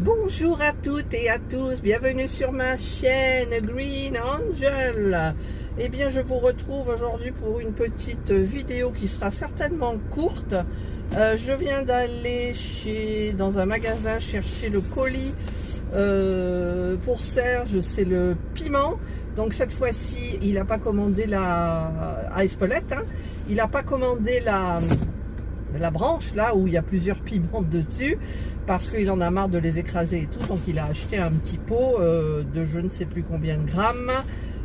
Bonjour à toutes et à tous, bienvenue sur ma chaîne Green Angel. Eh bien, je vous retrouve aujourd'hui pour une petite vidéo qui sera certainement courte. Je viens d'aller dans un magasin chercher le colis pour Serge, c'est le piment. Donc cette fois-ci, il n'a pas commandé à Espelette, hein. Il n'a pas commandé la branche là où il y a plusieurs piments dessus parce qu'il en a marre de les écraser et tout, donc il a acheté un petit pot de je ne sais plus combien de grammes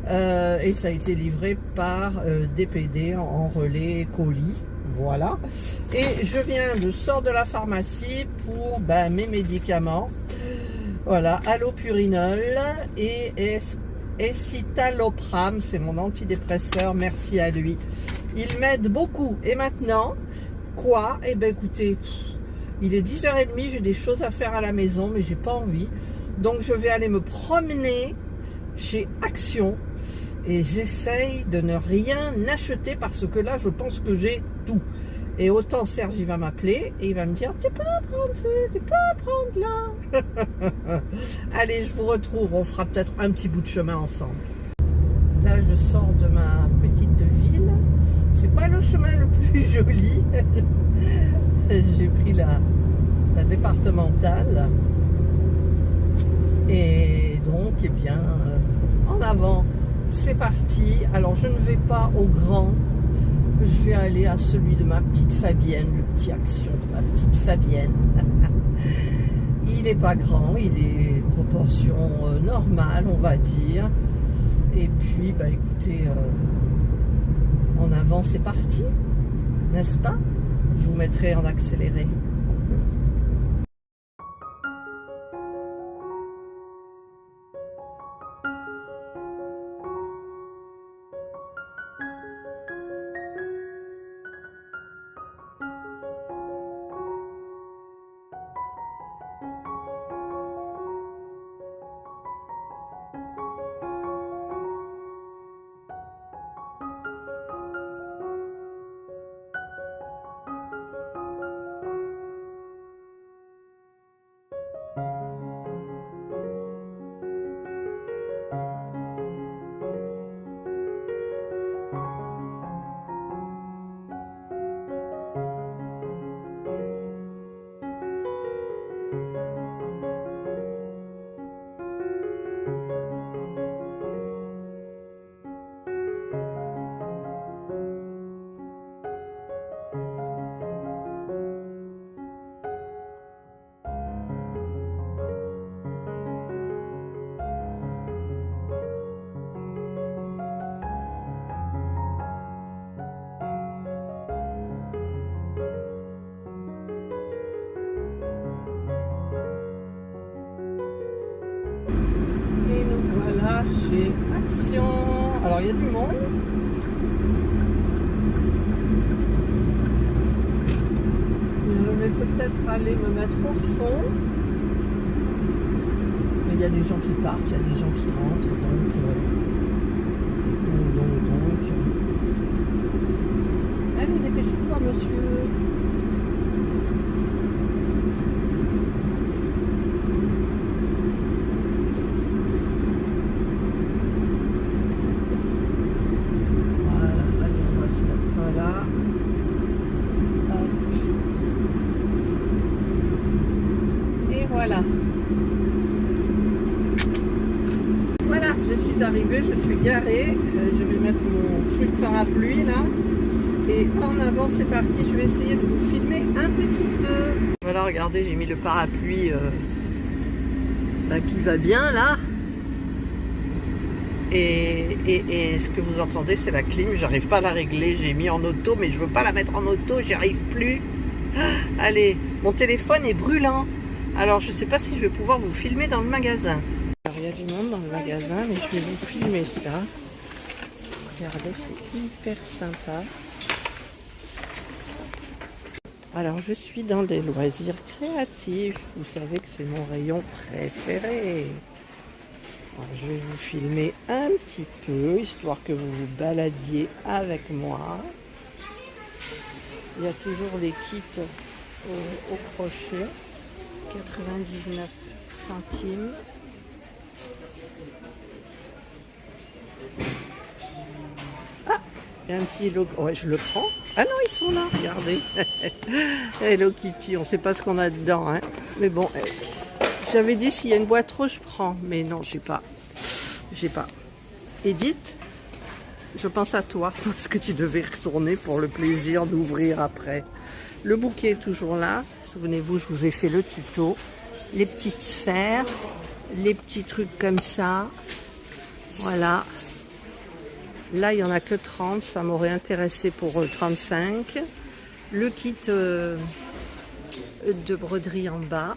et ça a été livré par DPD en relais colis, voilà. Et je viens de sortir de la pharmacie pour mes médicaments, voilà, allopurinol et escitalopram, c'est mon antidépresseur, merci à lui, il m'aide beaucoup. Et maintenant quoi? Eh bien écoutez, il est 10h30, j'ai des choses à faire à la maison, mais j'ai pas envie. Donc je vais aller me promener chez Action et j'essaye de ne rien acheter parce que là je pense que j'ai tout. Et autant Serge il va m'appeler et il va me dire tu peux prendre ça, tu peux prendre là. Allez, je vous retrouve, on fera peut-être un petit bout de chemin ensemble. Là je sors de ma petite ville. C'est pas le chemin le plus joli. J'ai pris la départementale. Et donc, eh bien, en avant, c'est parti. Alors, je ne vais pas au grand. Je vais aller à celui de ma petite Fabienne, le petit Action de ma petite Fabienne. Il n'est pas grand, il est proportion normale, on va dire. Et puis, écoutez... en avant, c'est parti, n'est-ce pas? Je vous mettrai en accéléré. Et nous voilà chez Action. Alors il y a du monde. Je vais peut-être aller me mettre au fond. Mais il y a des gens qui partent, il y a des gens qui rentrent, donc. Allez, dépêchez-toi, monsieur. Voilà. Voilà, je suis arrivée, je suis garée. Je vais mettre mon truc parapluie là. Et en avant, c'est parti. Je vais essayer de vous filmer un petit peu. Voilà, regardez, j'ai mis le parapluie qui va bien là. Et ce que vous entendez, c'est la clim. J'arrive pas à la régler. J'ai mis en auto, mais je veux pas la mettre en auto. J'y arrive plus. Allez, mon téléphone est brûlant. Alors, je ne sais pas si je vais pouvoir vous filmer dans le magasin. Alors, il y a du monde dans le magasin, mais je vais vous filmer ça. Regardez, c'est hyper sympa. Alors, je suis dans les loisirs créatifs. Vous savez que c'est mon rayon préféré. Alors, je vais vous filmer un petit peu, histoire que vous vous baladiez avec moi. Il y a toujours les kits au crochet. 99 centimes. Ah, il y a un petit logo. Ouais, je le prends. Ah non, ils sont là, regardez. Hello Kitty, on ne sait pas ce qu'on a dedans. Hein. Mais bon, j'avais dit s'il y a une boîte rouge, je prends. Mais non, j'ai pas. J'ai pas. Edith, je pense à toi, parce que tu devais retourner pour le plaisir d'ouvrir après. Le bouquet est toujours là. Souvenez-vous, je vous ai fait le tuto. Les petites sphères, les petits trucs comme ça. Voilà. Là, il n'y en a que 30. Ça m'aurait intéressé pour 35. Le kit de broderie en bas.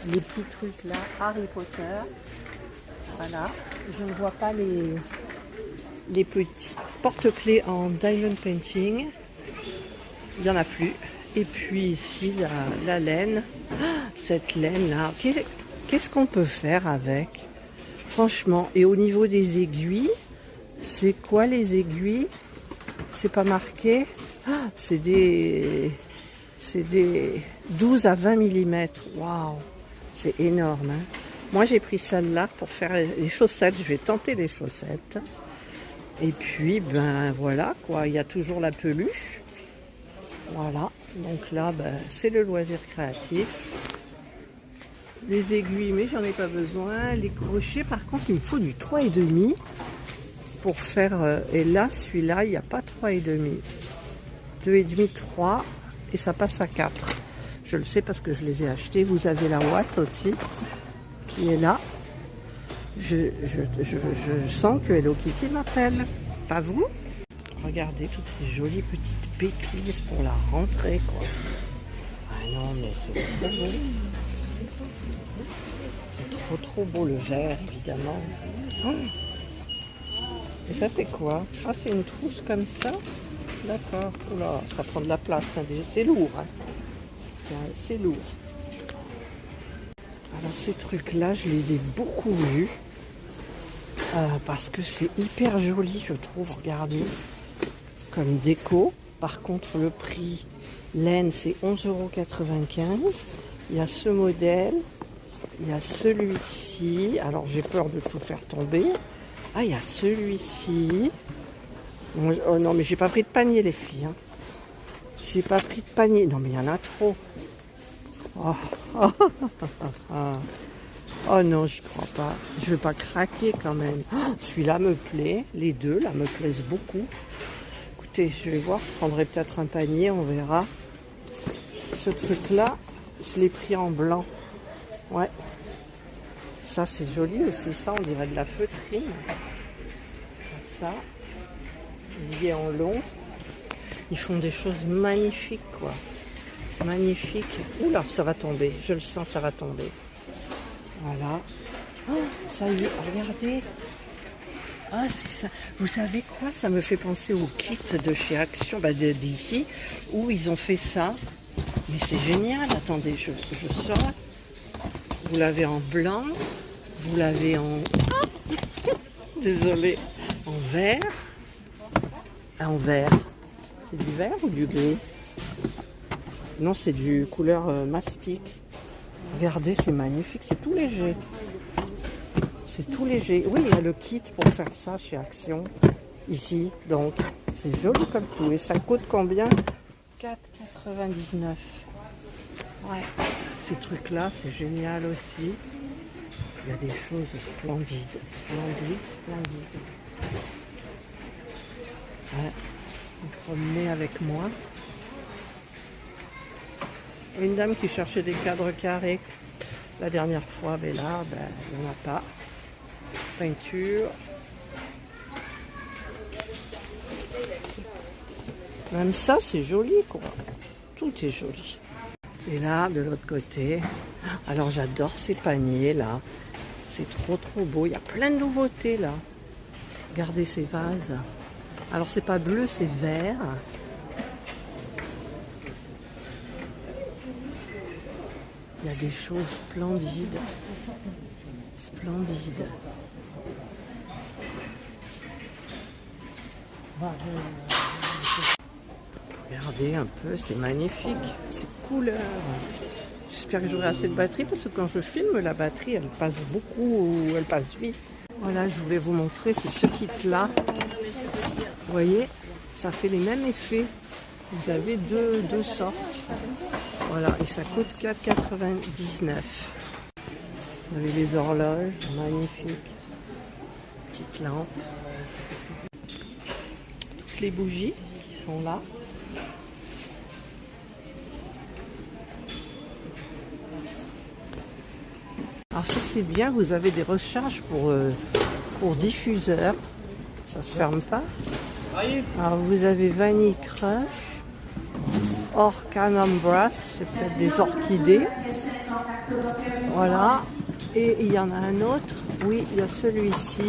Les petits trucs là, Harry Potter. Voilà. Je ne vois pas les petits porte-clés en diamond painting. Il n'y en a plus. Et puis ici, la laine. Cette laine-là, qu'est-ce qu'on peut faire avec? Franchement, et au niveau des aiguilles, c'est quoi les aiguilles? C'est pas marqué. C'est des 12 à 20 mm. Waouh, c'est énorme. Hein. Moi, j'ai pris celle-là pour faire les chaussettes. Je vais tenter les chaussettes. Et puis, ben voilà, quoi. Il y a toujours la peluche. Voilà. Donc là, ben, c'est le loisir créatif. Les aiguilles, mais j'en ai pas besoin. Les crochets, par contre, il me faut du 3,5 pour faire. Et là, celui-là, il n'y a pas 3,5. 2,5, 3. Et ça passe à 4. Je le sais parce que je les ai achetés. Vous avez la ouate aussi qui est là. Je sens que Hello Kitty m'appelle. Pas vous? Regardez toutes ces jolies petites pépites pour la rentrée, quoi. Ah non, mais c'est trop beau. C'est trop beau, le vert, évidemment. Oh. Et ça, c'est quoi? Ah, c'est une trousse comme ça? D'accord. Oula, ça prend de la place. Hein, déjà. C'est lourd. Hein. C'est lourd. Alors, ces trucs-là, je les ai beaucoup vus. Parce que c'est hyper joli, je trouve. Regardez. Comme déco. Par contre, le prix laine, c'est 11,95 €. Il y a ce modèle. Il y a celui-ci. Alors, j'ai peur de tout faire tomber. Ah, il y a celui-ci. Oh non, mais j'ai pas pris de panier, les filles. Hein. J'ai pas pris de panier. Non, mais il y en a trop. Oh, oh non, j'y crois pas. Je vais pas craquer quand même. Oh, celui-là me plaît. Les deux, là, me plaisent beaucoup. Écoutez, je vais voir. Je prendrai peut-être un panier. On verra. Ce truc-là, je l'ai pris en blanc. Ouais. Ça, c'est joli aussi. Ça, on dirait de la feutrine. Ça. Lié en long. Ils font des choses magnifiques, quoi. Magnifiques. Oula, ça va tomber. Je le sens, ça va tomber. Voilà. Oh, ça y est, regardez. Ah, c'est ça. Vous savez quoi? Ça me fait penser au kit de chez Action, d'ici, où ils ont fait ça. Mais c'est génial. Attendez, je sors. Vous l'avez en blanc. Vous l'avez en... Désolée. En vert. En vert. C'est du vert ou du gris? Non, c'est du couleur mastic. Regardez, c'est magnifique. C'est tout léger. C'est tout léger. Oui, il y a le kit pour faire ça chez Action. Ici, donc. C'est joli comme tout. Et ça coûte combien? 4,99 €. Ouais. Ces trucs-là, c'est génial aussi. Il y a des choses splendides. Splendides. Ouais. Vous promenez avec moi. Une dame qui cherchait des cadres carrés la dernière fois, mais là, il n'y en a pas. Peinture. Même ça, c'est joli, quoi. Tout est joli. Et là, de l'autre côté, alors j'adore ces paniers, là. C'est trop beau. Il y a plein de nouveautés, là. Regardez ces vases. Alors, c'est pas bleu, c'est vert. Il y a des choses splendides. Regardez un peu, c'est magnifique. Ces couleurs. J'espère que j'aurai assez de batterie parce que quand je filme, la batterie, elle passe beaucoup, elle passe vite. Voilà, je voulais vous montrer, c'est ce kit-là. Vous voyez, ça fait les mêmes effets. Vous avez deux sortes. Voilà, et ça coûte 4,99 €. Vous avez les horloges, magnifiques. Petite lampe. Toutes les bougies qui sont là. Alors ça c'est bien, vous avez des recharges pour diffuseurs. Ça se ferme pas. Alors vous avez Vanille Crush, Orcanum Brass, c'est peut-être des orchidées. Voilà. Et il y en a un autre. Oui, il y a celui-ci.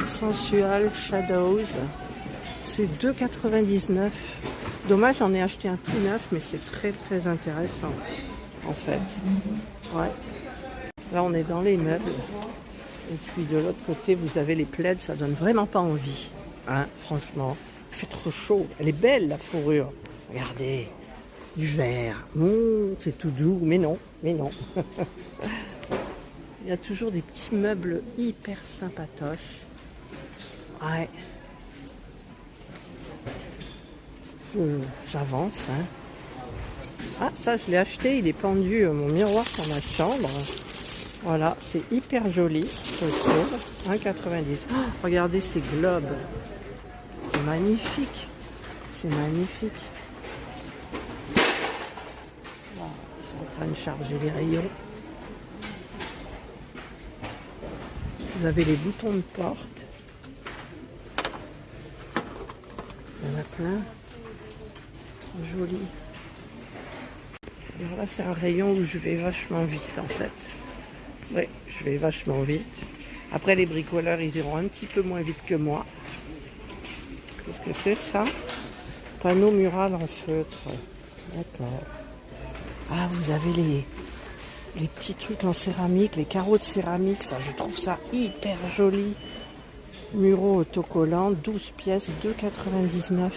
Sensual Shadows. C'est 2,99 €. Dommage, j'en ai acheté un tout neuf, mais c'est très très intéressant. En fait. Ouais. Là, on est dans les meubles. Et puis de l'autre côté, vous avez les plaids. Ça donne vraiment pas envie. Hein, franchement. Il fait trop chaud. Elle est belle, la fourrure. Regardez. Du vert. C'est tout doux. Mais non. Mais non. Il y a toujours des petits meubles hyper sympatoches. Ouais. J'avance. Hein. Ah, ça, je l'ai acheté. Il est pendu mon miroir dans ma chambre. Voilà, c'est hyper joli, je trouve. 1,90 €. Oh, regardez ces globes. C'est magnifique. C'est magnifique. Wow, ils sont en train de charger les rayons. Vous avez les boutons de porte. Il y en a plein. Trop joli. Alors là, c'est un rayon où je vais vachement vite en fait. Oui, je vais vachement vite. Après, les bricoleurs, ils iront un petit peu moins vite que moi. Qu'est-ce que c'est ça? Panneau mural en feutre. D'accord. Ah, vous avez les petits trucs en céramique, les carreaux de céramique. Ça, je trouve ça hyper joli. Muraux autocollants, 12 pièces, 2,99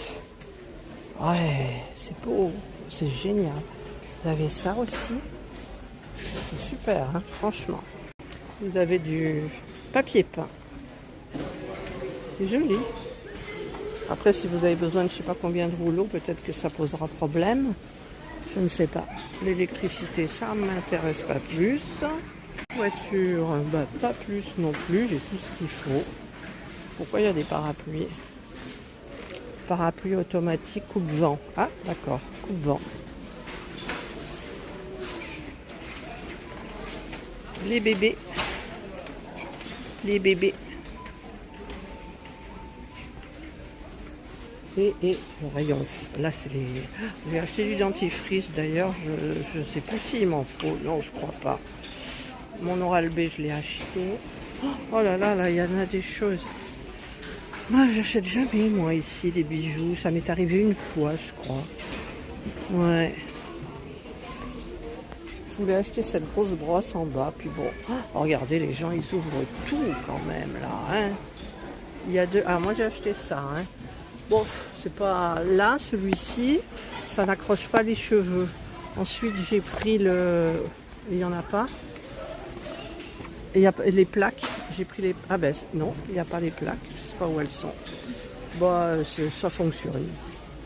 €. Ouais, c'est beau. C'est génial. Vous avez ça aussi. C'est super, hein, franchement. Vous avez du papier peint. C'est joli. Après, si vous avez besoin de je ne sais pas combien de rouleaux, peut-être que ça posera problème. Je ne sais pas. L'électricité, ça ne m'intéresse pas plus. Voiture, bah, pas plus non plus. J'ai tout ce qu'il faut. Pourquoi il y a des parapluies? Parapluie automatique coupe-vent. Ah, d'accord, coupe-vent. Les bébés. Les bébés. Et le rayon. Là, c'est les... J'ai acheté du dentifrice d'ailleurs. Je ne sais plus s'il m'en faut. Non, je crois pas. Mon Oral-B, je l'ai acheté. Oh là là, là, il y en a des choses. Moi, j'achète jamais, moi, ici, des bijoux. Ça m'est arrivé une fois, je crois. Ouais. Je voulais acheter cette grosse brosse en bas, puis bon, oh, regardez, les gens, ils ouvrent tout quand même, là, hein. Il y a deux... Ah, moi, j'ai acheté ça, hein. Bon, c'est pas... Là, celui-ci, ça n'accroche pas les cheveux. Ensuite, j'ai pris le... Il n'y en a pas. Il y a les plaques. J'ai pris les... Ah ben, non, il n'y a pas les plaques. Je ne sais pas où elles sont. Bon, ça fonctionne.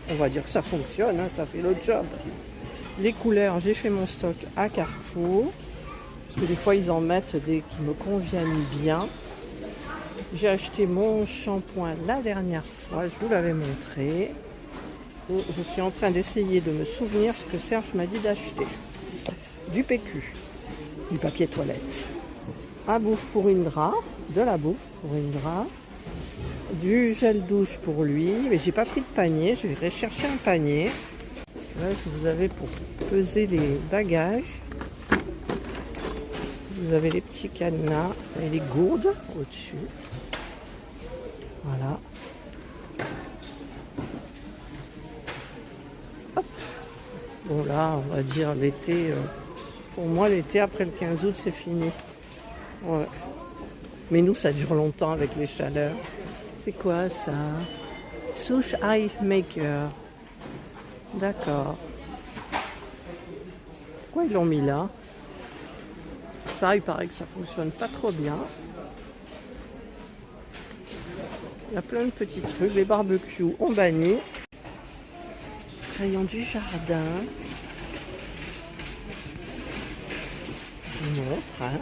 On va dire que ça fonctionne, hein, ça fait le job. Les couleurs, j'ai fait mon stock à Carrefour. Parce que des fois, ils en mettent des qui me conviennent bien. J'ai acheté mon shampoing la dernière fois. Je vous l'avais montré. Et je suis en train d'essayer de me souvenir ce que Serge m'a dit d'acheter. Du PQ. Du papier toilette. Un bouffe pour une drap. De la bouffe pour une drap. Du gel douche pour lui. Mais j'ai pas pris de panier. Je vais chercher un panier. Là, vous avez pour peser les bagages. Vous avez les petits cadenas et les gourdes au-dessus. Voilà. Hop. Bon là, on va dire l'été. Pour moi, l'été après le 15 août, c'est fini. Ouais. Mais nous, ça dure longtemps avec les chaleurs. C'est quoi ça? Sush Eye Maker. D'accord. pourquoi ils l'ont mis là. Ça, il paraît que ça fonctionne pas trop bien. Il y a plein de petits trucs. Les barbecues ont banni. Rayon du jardin. Je vous montre, hein.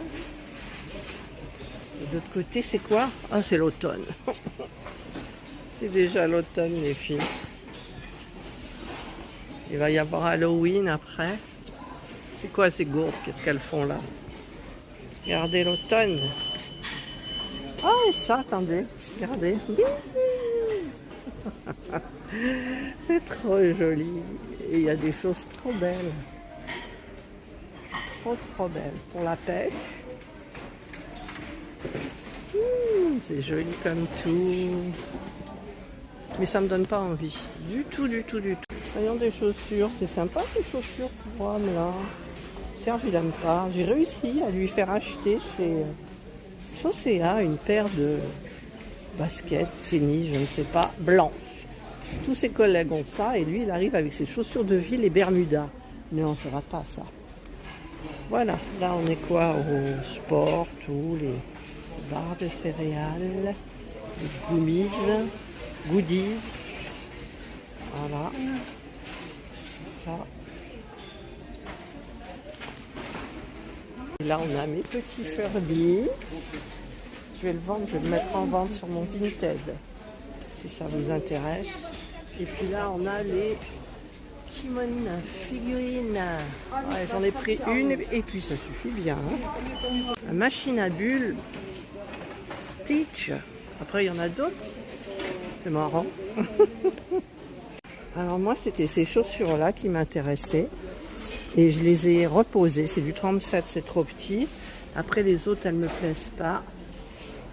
Et de l'autre côté, c'est quoi? Ah, c'est l'automne. C'est déjà l'automne, les filles. Il va y avoir Halloween après. C'est quoi ces gourdes? Qu'est-ce qu'elles font là? Regardez l'automne. Ah, et ça, attendez. Regardez. C'est trop joli. Et il y a des choses trop belles. Trop belles. Pour la pêche. C'est joli comme tout. Mais ça me donne pas envie. Du tout. Voyons des chaussures. C'est sympa ces chaussures pour homme là. Serge il aime pas. J'ai réussi à lui faire acheter chez Chaussea une paire de baskets, tennis, je ne sais pas, blanches. Tous ses collègues ont ça et lui il arrive avec ses chaussures de ville et Bermuda. Mais on ne fera pas ça. Voilà, là on est quoi? Au sport, tous les barres de céréales, les goodies. Voilà. Ça. Et là on a mes petits Furby. Je vais le vendre, je vais le mettre en vente sur mon Vinted si ça vous intéresse. Et puis là on a les Kimon figurines. Ouais, j'en ai pris une et puis ça suffit bien. Hein. La machine à bulles Stitch. Après il y en a d'autres. C'est marrant. Alors moi c'était ces chaussures là qui m'intéressaient. Et je les ai reposées. C'est du 37, c'est trop petit. Après les autres elles me plaisent pas.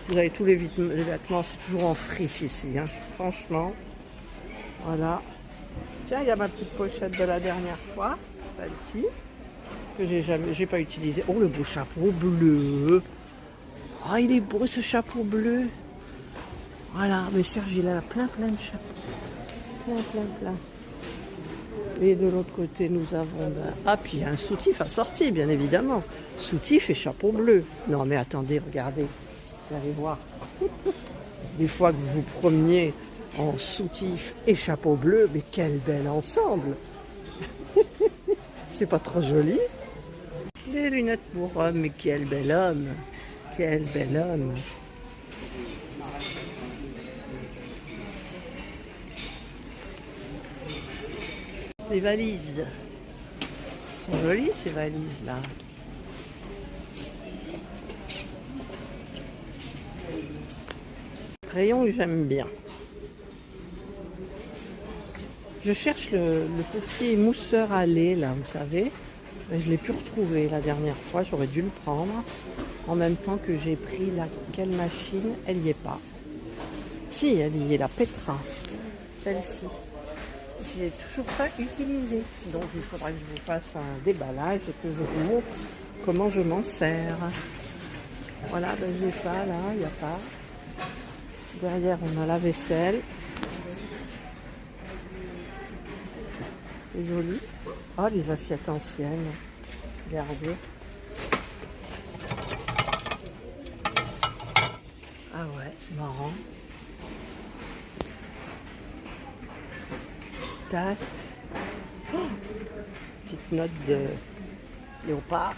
Vous avez tous les vêtements, c'est toujours en friche ici, hein. Franchement. Voilà. Tiens, il y a ma petite pochette de la dernière fois, celle-ci, que j'ai pas utilisée. Oh, le beau chapeau bleu. Oh, il est beau ce chapeau bleu. Voilà, mais Serge, il a plein de chapeaux. Plein. Et de l'autre côté, nous avons... Ah, puis il y a un soutif assorti, bien évidemment. Soutif et chapeau bleu. Non, mais attendez, regardez. Vous allez voir. Des fois que vous vous promeniez en soutif et chapeau bleu, mais quel bel ensemble. C'est pas trop joli? Des lunettes pour homme, mais quel bel homme. Quel bel homme. Les valises. Elles sont jolies ces valises là. Rayon que j'aime bien. Je cherche le petit mousseur à lait là, vous savez. Je l'ai pu retrouver la dernière fois, j'aurais dû le prendre. En même temps que j'ai pris laquelle machine, elle n'y est pas. Si, elle y est, la Petra. Celle-ci. Je l'ai toujours pas utilisée. Donc il faudra que je vous fasse un déballage et que je vous montre comment je m'en sers. Voilà, ben je n'ai pas là, il n'y a pas. Derrière, on a la vaisselle. C'est joli. Oh, les assiettes anciennes. Regardez. Ah ouais, c'est marrant. Tasse. Oh, petite note de léopard.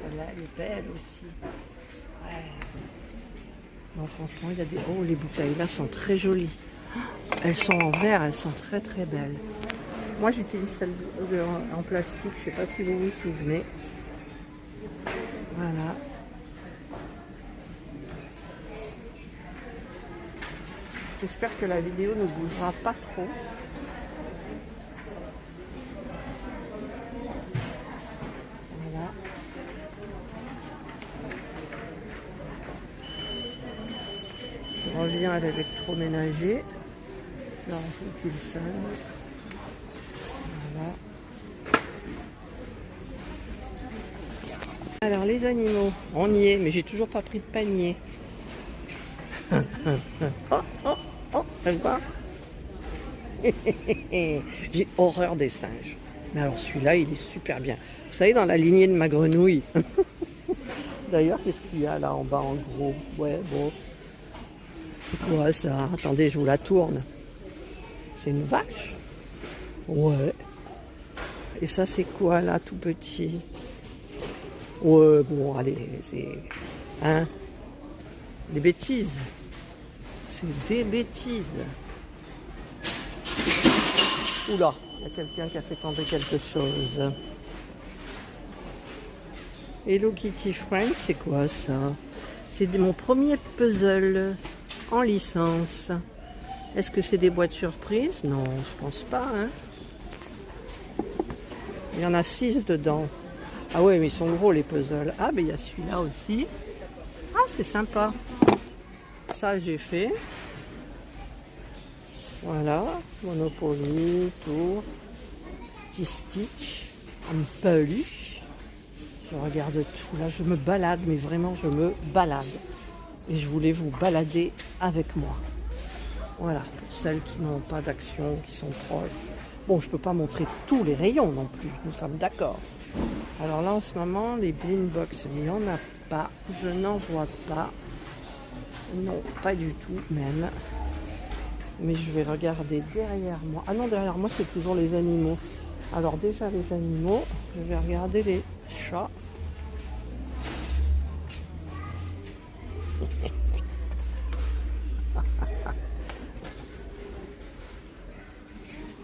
Celle-là, elle est belle aussi. Ouais. Non, franchement, il y a des... Oh, les bouteilles là sont très jolies. Elles sont en verre, elles sont très belles. Moi, j'utilise celle en plastique, je ne sais pas si vous vous souvenez. Voilà. J'espère que la vidéo ne bougera pas trop. Voilà. Je reviens à l'électroménager. Là, on fait le seul. Voilà. Alors, les animaux, on y est, mais j'ai toujours pas pris de panier. Oh, faites voir. J'ai horreur des singes. Mais alors celui-là, il est super bien. Vous savez, dans la lignée de ma grenouille. D'ailleurs, qu'est-ce qu'il y a là en bas en gros? Ouais, bon. C'est quoi ça? Attendez, je vous la tourne. C'est une vache? Ouais. Et ça, c'est quoi là, tout petit? Ouais, bon, allez, c'est... Hein? Des bêtises. C'est des bêtises. Oula, il y a quelqu'un qui a fait tomber quelque chose. Hello Kitty Friends, c'est quoi ça? C'est mon premier puzzle en licence. Est-ce que c'est des boîtes surprises? Non, je pense pas. Hein. Il y en a 6 dedans. Ah ouais, mais ils sont gros les puzzles. Ah, mais il y a celui-là aussi. Ah, c'est sympa. Ça, j'ai fait. Voilà. Monopoly, Tour. Petit Stitch. Un peluche. Je regarde tout. Là, je me balade, mais vraiment, je me balade. Et je voulais vous balader avec moi. Voilà, pour celles qui n'ont pas d'action, qui sont proches. Bon, je ne peux pas montrer tous les rayons non plus, nous sommes d'accord. Alors là, en ce moment, les blind box, il n'y en a pas. Je n'en vois pas. Non, pas du tout même. Mais je vais regarder derrière moi. Ah non, derrière moi, c'est toujours les animaux. Alors déjà, les animaux, je vais regarder les chats.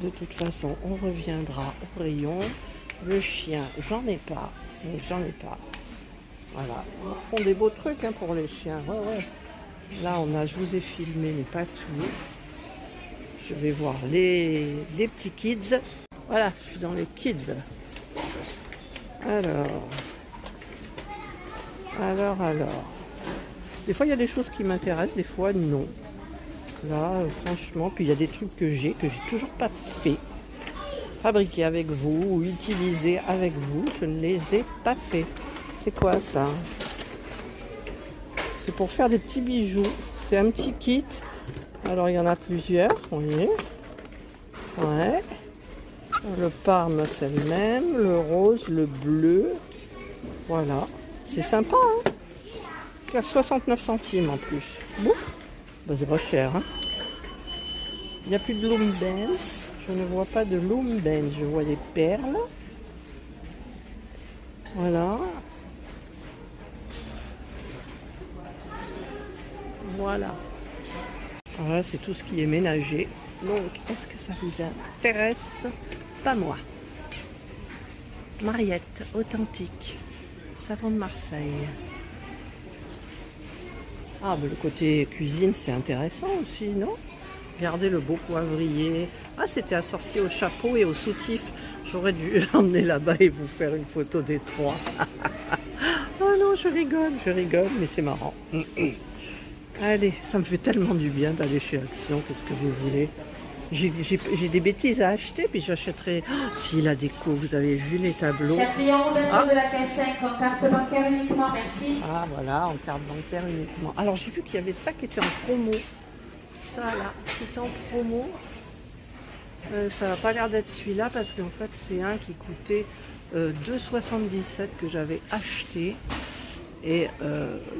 De toute façon, on reviendra au rayon. Le chien, j'en ai pas. Mais j'en ai pas. Voilà. Ils font des beaux trucs hein, pour les chiens. Ouais, ouais. Là, je vous ai filmé, mais pas tout. Je vais voir les petits kids. Voilà, je suis dans les kids. Alors. Des fois, il y a des choses qui m'intéressent, des fois, non. Là, franchement, puis il y a des trucs que j'ai toujours pas fait. Fabriqués avec vous ou utilisés avec vous, je ne les ai pas fait. C'est quoi ça? C'est pour faire des petits bijoux. C'est un petit kit. Alors, il y en a plusieurs, vous voyez. Ouais. Le parme, c'est le même. Le rose, le bleu. Voilà. C'est sympa, hein? Il y a 69 centimes en plus. Bon. Ben, c'est pas cher, hein? Il n'y a plus de Loom Dance. Je ne vois pas de Loom Dance. Je vois des perles. Voilà. Voilà. Voilà, c'est tout ce qui est ménager. Donc, est-ce que ça vous intéresse? Pas moi. Mariette, authentique. Savon de Marseille. Ah, mais le côté cuisine, c'est intéressant aussi, non? Regardez le beau poivrier. Ah, c'était assorti au chapeau et au soutif. J'aurais dû l'emmener là-bas et vous faire une photo des trois. Oh non, je rigole, mais c'est marrant. Allez, ça me fait tellement du bien d'aller chez Action, qu'est-ce que vous voulez? J'ai des bêtises à acheter, puis j'achèterai... Oh, si, la déco, vous avez vu les tableaux. Cher client, ouverture de la caisse 5 en carte bancaire uniquement, merci. Ah, voilà, en carte bancaire uniquement. Alors, j'ai vu qu'il y avait ça qui était en promo. Ça, là, c'est en promo. Ça n'a pas l'air d'être celui-là, parce qu'en fait, c'est un qui coûtait 2,77 que j'avais acheté. Et,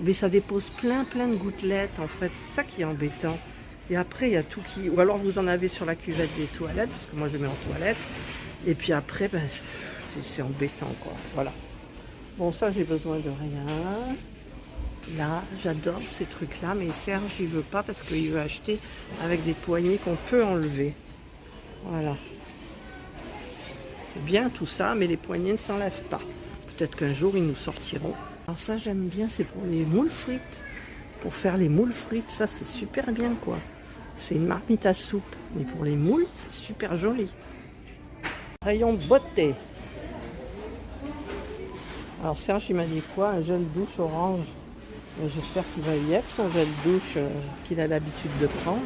mais ça dépose plein de gouttelettes, en fait. C'est ça qui est embêtant. Et après, il y a tout qui... Ou alors, vous en avez sur la cuvette des toilettes, parce que moi, je mets en toilette. Et puis après, ben, c'est embêtant, quoi. Voilà. Bon, ça, j'ai besoin de rien. Là, j'adore ces trucs-là, mais Serge, il veut pas parce qu'il veut acheter avec des poignées qu'on peut enlever. Voilà. C'est bien tout ça, mais les poignées ne s'enlèvent pas. Peut-être qu'un jour, ils nous sortiront. Alors ça, j'aime bien, c'est pour les moules frites. Pour faire les moules frites, ça, c'est super bien, quoi. C'est une marmite à soupe. Mais pour les moules, c'est super joli. Rayon beauté. Alors Serge, il m'a dit quoi? Un gel douche orange. J'espère qu'il va y être son gel douche qu'il a l'habitude de prendre.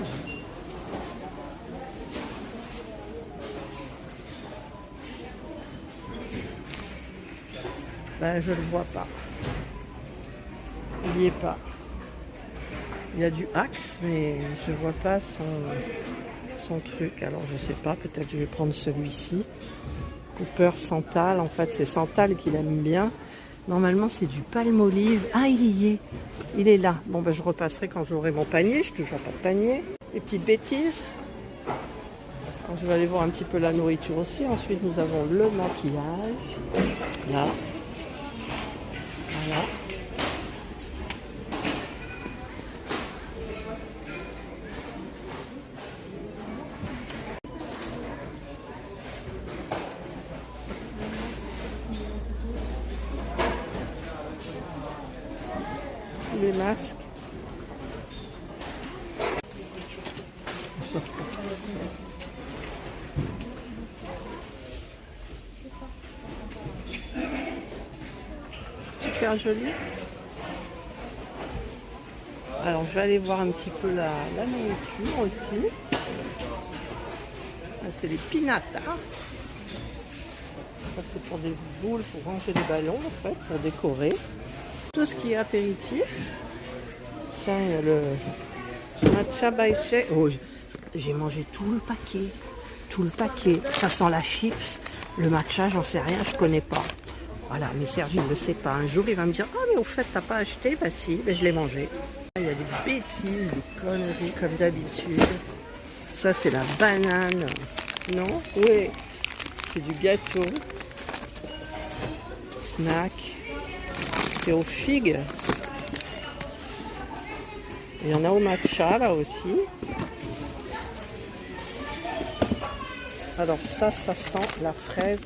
Ben, je le vois pas. Il n'y est pas. Il y a du Axe, mais je vois pas son truc. Alors je sais pas, peut-être je vais prendre celui-ci. Cooper Santal, en fait c'est Santal qu'il aime bien. Normalement c'est du palmolive. Ah, il est là. Bon, ben, je repasserai quand j'aurai mon panier. Je n'ai toujours pas de panier. Les petites bêtises. Alors, je vais aller voir un petit peu la nourriture aussi. Ensuite nous avons le maquillage. Là. Voilà. Les masques. Super joli. Alors je vais aller voir un petit peu la nourriture aussi. Ah, c'est les pinatas. Ça c'est pour des boules, pour ranger des ballons en fait, pour décorer. Tout ce qui est apéritif. Tiens, il y a le matcha by Shea. Oh, j'ai mangé tout le paquet. Tout le paquet. Ça sent la chips. Le matcha, j'en sais rien, je connais pas. Voilà, mais Serge, il ne le sait pas. Un jour, il va me dire, ah, mais au fait, t'as pas acheté? Bah si, bah, je l'ai mangé. Il y a des bêtises, des conneries, comme d'habitude. Ça, c'est la banane. Non? Oui. C'est du gâteau. Snack. C'est aux figues. Il y en a au matcha là aussi. Alors ça sent la fraise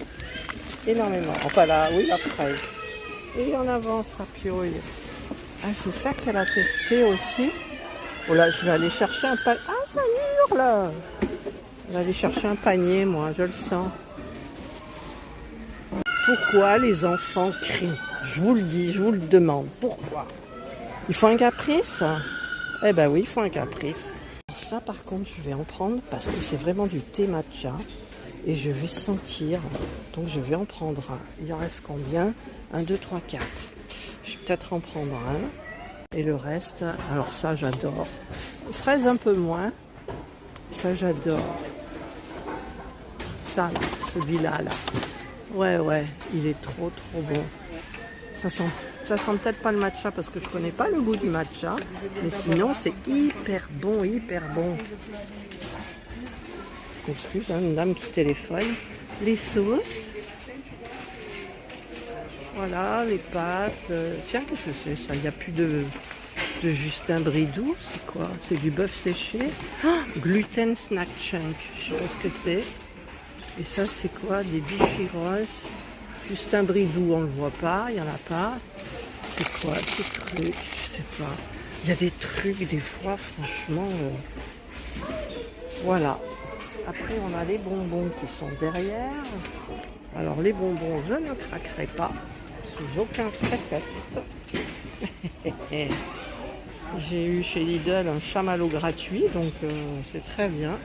énormément. Enfin là, oui, la fraise. Et en avant, ça pioille. Ah, c'est ça qu'elle a testé aussi. Oh là, je vais aller chercher un panier. Ah, ça hurle. Je vais aller chercher un panier, moi, je le sens. Pourquoi les enfants crient? Je vous le dis, je vous le demande. Pourquoi? Il faut un caprice? Eh ben oui, il faut un caprice. Ça, par contre, je vais en prendre parce que c'est vraiment du thé matcha. Et je vais sentir. Donc, je vais en prendre un. Il en reste combien? 1, 2, 3, 4. Je vais peut-être en prendre un. Et le reste, alors ça, j'adore. Fraise un peu moins. Ça, j'adore. Ça, là, celui-là, là. Ouais, il est trop bon. Ça sent peut-être pas le matcha parce que je connais pas le goût du matcha. Mais sinon, c'est hyper bon. Excuse, hein, une dame qui téléphone. Les sauces. Voilà, les pâtes. Tiens, qu'est-ce que c'est ça? Il n'y a plus de Justin Bridou. C'est quoi? C'est du bœuf séché. Ah, gluten snack chunk. Je sais pas ce que c'est. Et ça, c'est quoi? Des beefy rolls. Justin Bridou, on le voit pas. Il n'y en a pas. C'est quoi ces trucs? Je sais pas. Il y a des trucs, des fois, franchement. Voilà. Après, on a les bonbons qui sont derrière. Alors, les bonbons, je ne craquerai pas. Sous aucun prétexte. J'ai eu chez Lidl un chamallow gratuit, donc c'est très bien.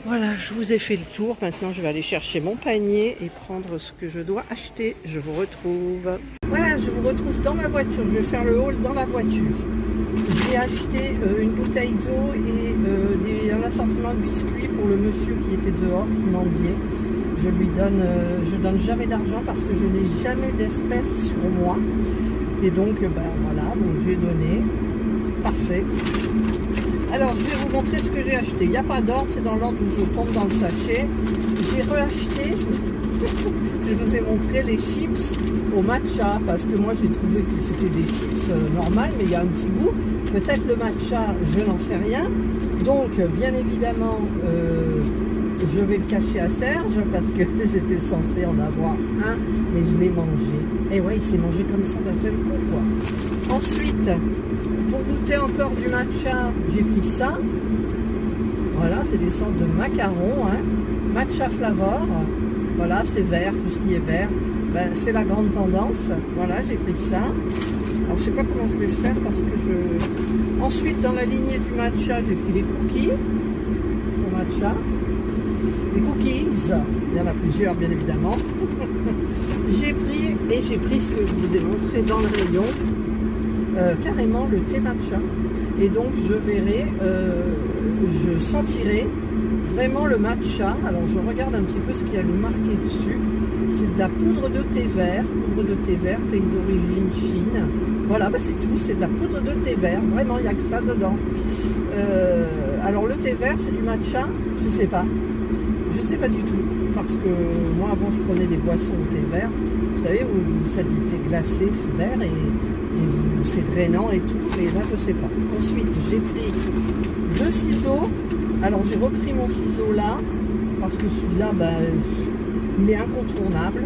Voilà, je vous ai fait le tour. Maintenant, je vais aller chercher mon panier et prendre ce que je dois acheter. Je vous retrouve. Voilà, je vous retrouve dans ma voiture. Je vais faire le haul dans la voiture. J'ai acheté une bouteille d'eau et un assortiment de biscuits pour le monsieur qui était dehors, qui mendiait. Je donne jamais d'argent parce que je n'ai jamais d'espèces sur moi. Et donc, voilà, donc j'ai donné. Parfait. Alors, je vais vous montrer ce que j'ai acheté. Il n'y a pas d'ordre, c'est dans l'ordre où je tombe dans le sachet. J'ai reacheté, je vous ai montré les chips au matcha, parce que moi j'ai trouvé que c'était des chips normales, mais il y a un petit goût. Peut-être le matcha, je n'en sais rien. Donc, bien évidemment, je vais le cacher à Serge, parce que j'étais censée en avoir un, mais je l'ai mangé. Et ouais, il s'est mangé comme ça d'un seul coup, quoi. Ensuite, pour goûter encore du matcha, j'ai pris ça. Voilà, c'est des sortes de macarons, hein. Matcha flavor. Voilà, c'est vert, tout ce qui est vert. C'est la grande tendance. Voilà, j'ai pris ça. Alors, je sais pas comment je vais faire parce que Ensuite, dans la lignée du matcha, j'ai pris les cookies au matcha. Les cookies, il y en a plusieurs, bien évidemment. J'ai pris ce que je vous ai montré dans le rayon. Carrément le thé matcha, et donc je verrai, je sentirai vraiment le matcha. Alors je regarde un petit peu ce qu'il y a marqué dessus. C'est de la poudre de thé vert, pays d'origine Chine. Voilà, bah c'est tout, c'est de la poudre de thé vert. Vraiment, il n'y a que ça dedans. Alors le thé vert, c'est du matcha? Je sais pas. Je sais pas du tout. Parce que moi, avant, je prenais des boissons au thé vert. Vous savez, vous faites du thé glacé vert et c'est drainant et tout. Et là, je sais pas. Ensuite, j'ai pris 2 ciseaux. Alors, j'ai repris mon ciseau là. Parce que celui-là, ben, il est incontournable.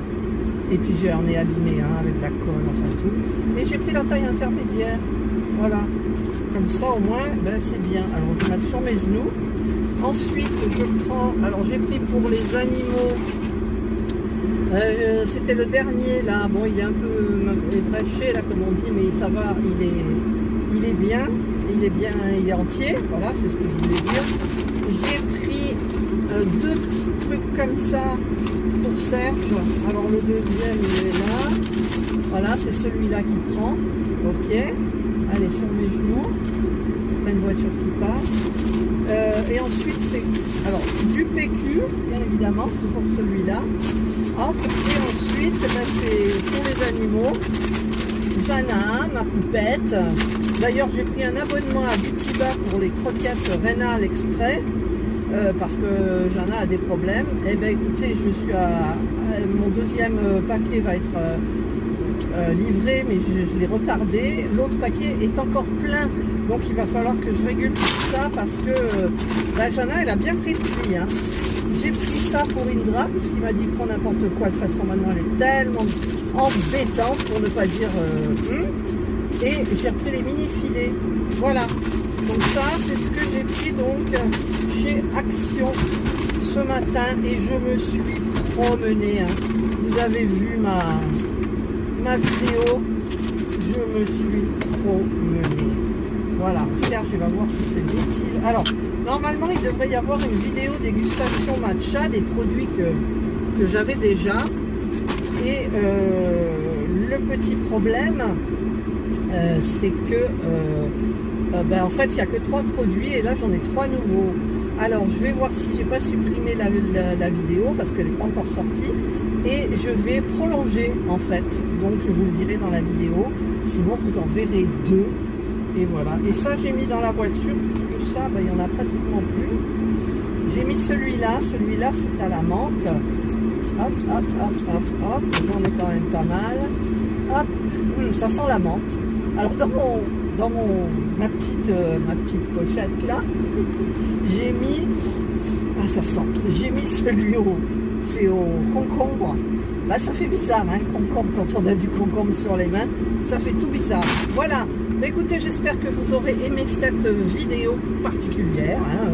Et puis, j'en ai abîmé un avec la colle, enfin tout. Et j'ai pris la taille intermédiaire. Voilà. Comme ça, au moins, ben, c'est bien. Alors, je vais mettre sur mes genoux. Ensuite, je prends, alors j'ai pris pour les animaux, c'était le dernier là, bon il est un peu ébréché là comme on dit, mais ça va, il est bien, il est entier, voilà, c'est ce que je voulais dire. J'ai pris 2 petits trucs comme ça pour Serge, alors le deuxième il est là, voilà, c'est celui-là qui prend, ok, allez sur mes genoux, il y a une voiture qui passe. Et ensuite c'est alors du PQ bien évidemment, toujours celui-là. Hop, et ensuite ben, c'est pour les animaux, Jana, ma poupette. D'ailleurs j'ai pris un abonnement à Bitiba pour les croquettes rénales exprès parce que Jana a des problèmes. Et ben écoutez, je suis à mon deuxième paquet va être livré, mais je l'ai retardé. L'autre paquet est encore plein. Donc il va falloir que je régule tout ça parce que la Jana elle a bien pris le pli. Hein. J'ai pris ça pour Indra, parce qu'il m'a dit prends n'importe quoi. De toute façon maintenant elle est tellement embêtante pour ne pas dire et j'ai repris les mini filets. Voilà. Donc ça c'est ce que j'ai pris donc chez Action ce matin et je me suis promenée. Hein. Vous avez vu ma vidéo, je me suis promenée. Voilà, Serge, il va voir toutes ces bêtises. Alors, normalement, il devrait y avoir une vidéo dégustation matcha des produits que j'avais déjà. Et le petit problème, c'est que, ben, en fait, il n'y a que 3 produits et là, j'en ai 3 nouveaux. Alors, je vais voir si j'ai pas supprimé la vidéo parce qu'elle n'est pas encore sortie. Et je vais prolonger, en fait. Donc, je vous le dirai dans la vidéo. Sinon, vous en verrez 2. Et voilà, et ça j'ai mis dans la voiture, puisque ça, ben, il n'y en a pratiquement plus. J'ai mis celui-là c'est à la menthe. Hop, hop, hop, hop, hop, j'en ai quand même pas mal. Hop, ça sent la menthe. Alors dans ma petite pochette là, j'ai mis, ah ça sent, j'ai mis celui c'est au concombre. Bah ça fait bizarre, hein, le concombre, quand on a du concombre sur les mains, ça fait tout bizarre. Voilà. Écoutez, j'espère que vous aurez aimé cette vidéo particulière. Hein.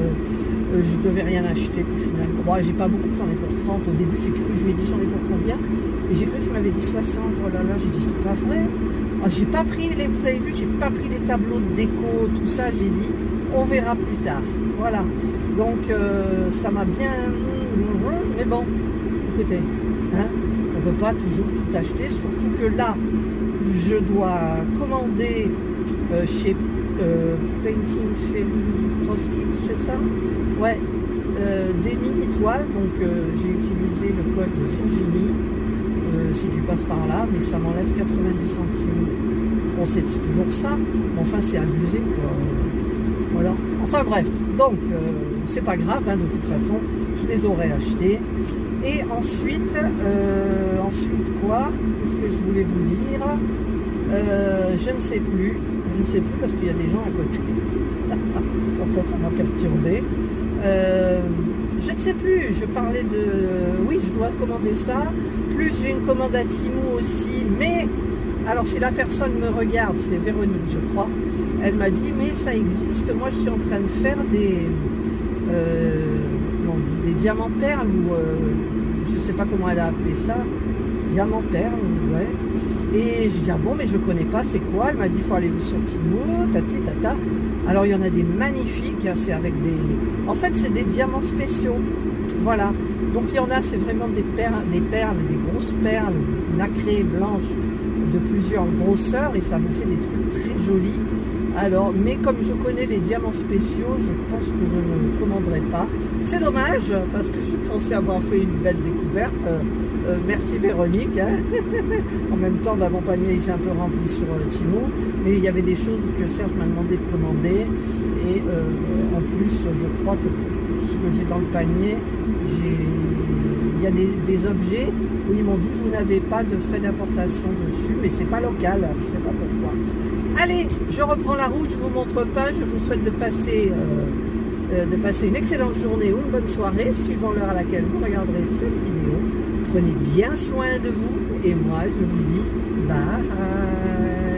Je devais rien acheter, puis finalement. Bon, j'ai pas beaucoup, j'en ai pour 30. Au début, j'ai cru, je lui ai dit j'en ai pour combien? Et j'ai cru qu'il m'avait dit 60. Oh là là, j'ai dit c'est pas vrai. Ah, j'ai pas pris vous avez vu, j'ai pas pris les tableaux de déco, tout ça. J'ai dit on verra plus tard. Voilà. Donc ça m'a bien. Mais bon, écoutez, hein, on peut pas toujours tout acheter, surtout que là, je dois commander chez Painting Fairy Prostic, c'est ça? Ouais, des mini-toiles, donc j'ai utilisé le code de Virginie, si tu passes par là, mais ça m'enlève 90 centimes. Bon, c'est toujours ça, mais enfin c'est abusé, quoi. Voilà, enfin bref, donc c'est pas grave, hein, de toute façon, je les aurais achetés. Et ensuite quoi? Qu'est-ce que je voulais vous dire? Je ne sais plus parce qu'il y a des gens à côté. En fait, ça m'a perturbé. Je ne sais plus, je parlais de... Oui, je dois commander ça. Plus j'ai une commande à Temu aussi. Mais, alors si la personne me regarde, c'est Véronique, je crois. Elle m'a dit, mais ça existe. Moi, je suis en train de faire des... comment on dit, des diamants perles ou... je ne sais pas comment elle a appelé ça. Diamants perles, ouais. Et je dis, ah bon, mais je connais pas, c'est quoi? Elle m'a dit, il faut aller sur Temu, tati, tata. Alors, il y en a des magnifiques, hein, c'est avec des... En fait, c'est des diamants spéciaux. Voilà. Donc, il y en a, c'est vraiment des perles, des grosses perles nacrées, blanches, de plusieurs grosseurs, et ça vous fait des trucs très jolis. Alors, mais comme je connais les diamants spéciaux, je pense que je ne commanderai pas. C'est dommage, parce que je pensais avoir fait une belle découverte. Merci Véronique. Hein. En même temps, mon panier il s'est un peu rempli sur Timo, mais il y avait des choses que Serge m'a demandé de commander. Et en plus, je crois que pour ce que j'ai dans le panier, il y a des objets où ils m'ont dit vous n'avez pas de frais d'importation dessus, mais c'est pas local, je ne sais pas pourquoi. Allez, je reprends la route, je ne vous montre pas, je vous souhaite de passer une excellente journée ou une bonne soirée, suivant l'heure à laquelle vous regarderez cette vidéo. Prenez bien soin de vous et moi je vous dis bye.